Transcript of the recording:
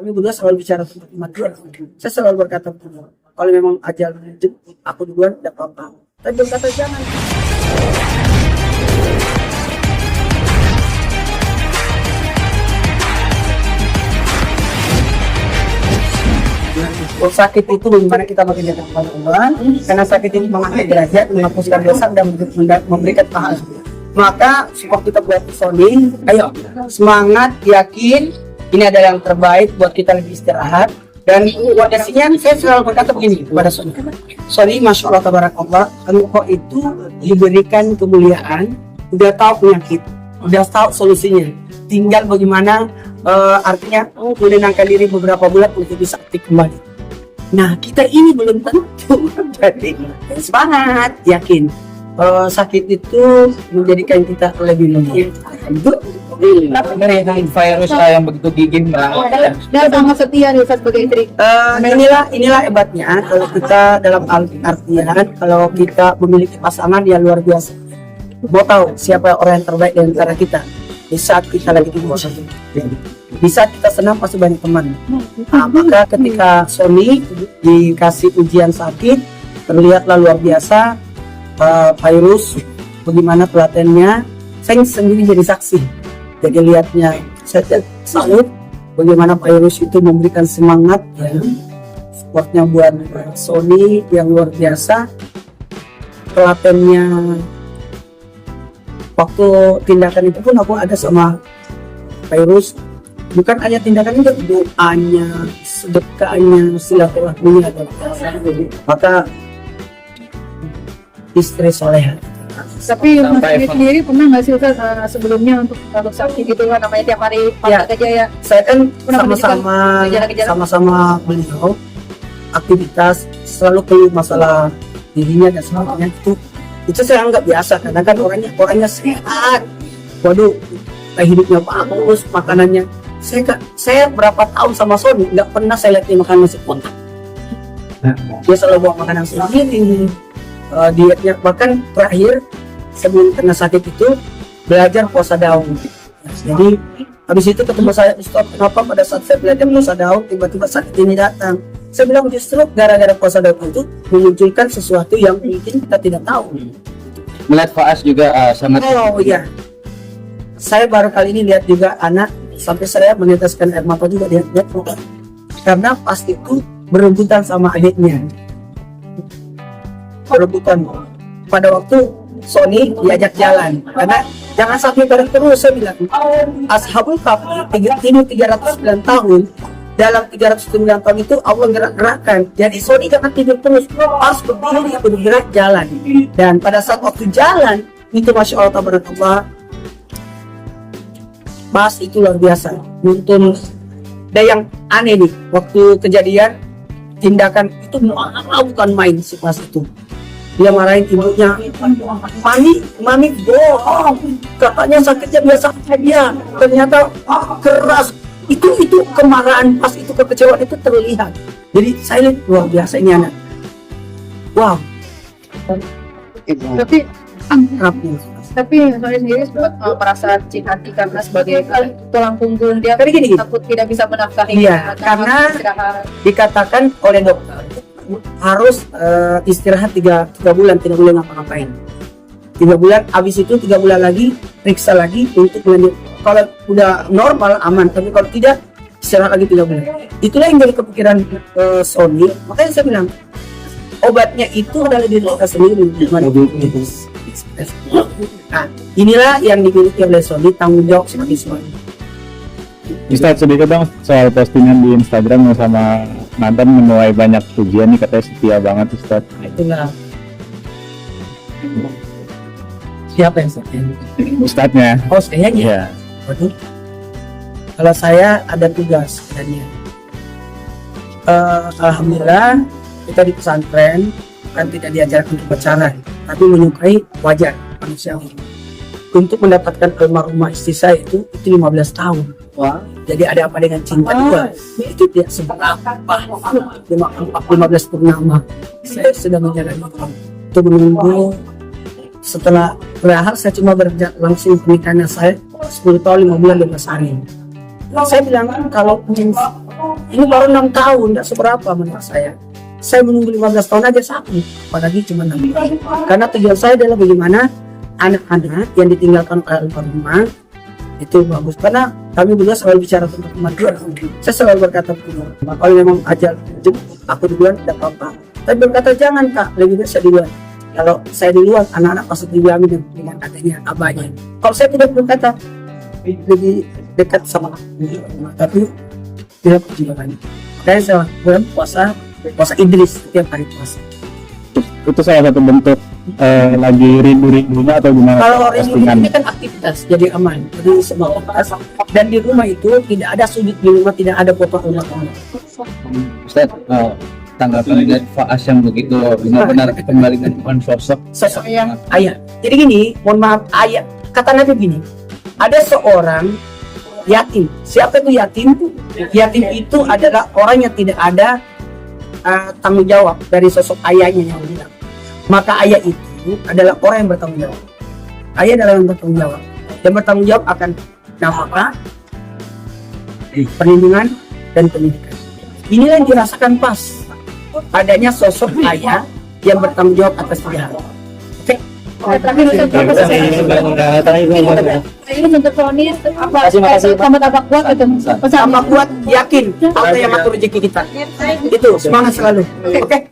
kami berdua selalu bicara tentang kematian. Saya selalu berkata, kalau memang ajal jemput aku duluan, tidak apa-apa. Tapi berkata jangan. Sakit itu bagaimana kita makin dekat kepada Allah, karena sakit ini mengangkat derajat, menghapuskan dosa dan memberikan pahala. Maka support kita buat Sony, ayo semangat, yakin ini adalah yang terbaik buat kita lebih istirahat. Dan wadasinya saya selalu berkata begini kepada Sony, Masya Allah tabarakallah, engkau itu diberikan kemuliaan, udah tahu penyakit, udah tahu solusinya, tinggal bagaimana artinya menenangkan diri beberapa bulan untuk bisa aktif kembali. Nah kita ini belum tentu, jadi semangat, yakin. Sakit itu menjadikan kita lebih lemah. Dari virus yang begitu gigih mbak. Dan sama setia nih Ustaz sebagai istri. Inilah hebatnya kalau kita dalam artian kalau kita memiliki pasangan yang luar biasa. Mau tahu siapa orang yang terbaik di antara kita di saat kita lagi tidur. Di saat kita senang pasti banyak teman. Nah, maka ketika Sony dikasih ujian sakit terlihatlah luar biasa. Virus bagaimana pelatihannya, saya sendiri jadi saksi, jadi lihatnya saya salut bagaimana virus itu memberikan semangat ya, supportnya buat Sony yang luar biasa. Pelatihannya waktu tindakan itu pun aku ada sama virus, bukan hanya tindakan itu, doanya, sedekahnya, silaturahminya, maka istri soleha. Tapi Mas sendiri pernah nggak sih Ustaz sebelumnya untuk sakit gitu kan, namanya tiap hari pangkat aja ya? Saya kan sama-sama beliau aktivitas selalu keluh masalah dirinya dan sebagainya, itu saya anggap biasa karena kan orangnya sehat. Waduh, hidupnya bagus, makanannya. Saya berapa tahun sama Sony nggak pernah saya lihat dia makan nasi kotak. Dia selalu bawa makanan sendiri. Dietnya bahkan terakhir sebelum kena sakit itu belajar puasa daun. Jadi habis itu ketemu saya, Ustaz, kenapa pada saat saya belajar puasa daun tiba-tiba sakit ini datang? Saya bilang justru gara-gara puasa daun itu memunculkan sesuatu yang mungkin kita tidak tahu. Melihat Faas juga sangat. Oh iya, saya baru kali ini lihat juga anak sampai saya meneteskan air mata juga lihat karena pas itu berebutan sama adiknya. Berebutan pada waktu Sony diajak jalan karena jangan sampai bareng terus. Saya bilang Ashabul Kahfi tidur 309 tahun, dalam 309 tahun itu Allah gerak-gerakkan, jadi Sony jangan tidur terus, pas berdiri bergerak jalan. Dan pada saat waktu jalan itu Masya Allah tabarakallah, pas itu luar biasa nonton. Dan yang aneh nih waktu kejadian tindakan itu bukan main si pas itu. Dia marahin ibunya, mami bohong, katanya sakitnya biasa aja, ternyata keras. Itu kemarahan pas itu, kekecewaan itu terlihat. Jadi saya lihat luar biasa ini anak. Wow. Tapi saya sendiri sempat merasa hati karena sebagai tulang punggung dia gini. takut tidak bisa menafkahi. Iya, karena dikatakan oleh dokter harus istirahat 3 bulan, tidak boleh ngapa-ngapain 3 bulan. Habis itu 3 bulan lagi periksa lagi untuk melanjut. Kalau udah normal aman, tapi kalau tidak istirahat lagi 3 bulan. Itulah yang jadi kepikiran Sony. Makanya saya bilang obatnya itu adalah diri kita sendiri. Nah, inilah yang dimiliki oleh Sony, tanggung jawab sebagai suami. Ustaz, sedikit dong soal postingan di Instagram sama mantan menuai banyak pujian nih, katanya setia banget Ustaz. Itulah. Siapa yang setia? Ustaznya. Oh, saya ya. Iya. Waduh. Kalau saya ada tugas sebenarnya. Alhamdulillah kita di pesantren kan tidak diajarkan untuk pacaran, tapi menyukai wajar manusiawi. Untuk mendapatkan almarhumah istri saya itu 15 tahun. Wah, jadi ada apa dengan cinta juga? Itu tidak seberapa. 15 purnama saya sudah menjalani itu, menunggu. Setelah berakhir saya cuma berjalan langsung pernikahannya saya 10 tahun 5 bulan 12 hari. Saya bilang kalau Ini baru 6 tahun, tidak seberapa menurut saya. Saya menunggu 15 tahun aja sakit, apalagi cuma 6 tahun. Karena tujuan saya adalah bagaimana anak-anak yang ditinggalkan oleh rumah itu bagus. Karena kami berdua selalu bicara tentang kemajuan. Saya selalu berkata, kalau memang ajal aku duluan tidak apa-apa. Tapi berkata jangan kak, lebih baik saya duluan. Kalau saya duluan, anak-anak pasti dijamin dengan adanya abahnya. Kalau saya tidak berkata lebih dekat sama aku, tapi tidak perjuangan. Makanya saya lakukan puasa Idris setiap hari puasa. Itu salah satu bentuk lagi rindu-rindunya atau gimana? Kalau postingan? ini kan aktivitas, jadi aman. Jadi semua aktivitas. Dan di rumah itu tidak ada sudut di rumah, tidak ada foto rumah. Ustaz, tanggapan dari Faas yang begitu benar-benar kembali dengan sosok Sosok Ayah. ayah. Jadi gini, mohon maaf ayah. Kata Nabi gini, ada seorang yatim. Siapa itu yatim? Yatim itu adalah orang yang tidak ada tanggung jawab dari sosok ayahnya yang bilang. Maka ayah itu adalah orang yang bertanggung jawab. Ayah adalah yang bertanggung jawab. Yang bertanggung jawab akan nafkah, perlindungan, dan pendidikan. Inilah yang dirasakan pas adanya sosok ayah yang bertanggung jawab atas dia. Oke. Terakhir untuk vonis apa tambah kuat itu Sama kuat, yakin Allah yang ngatur rezeki kita. Itu semangat selalu. Oke.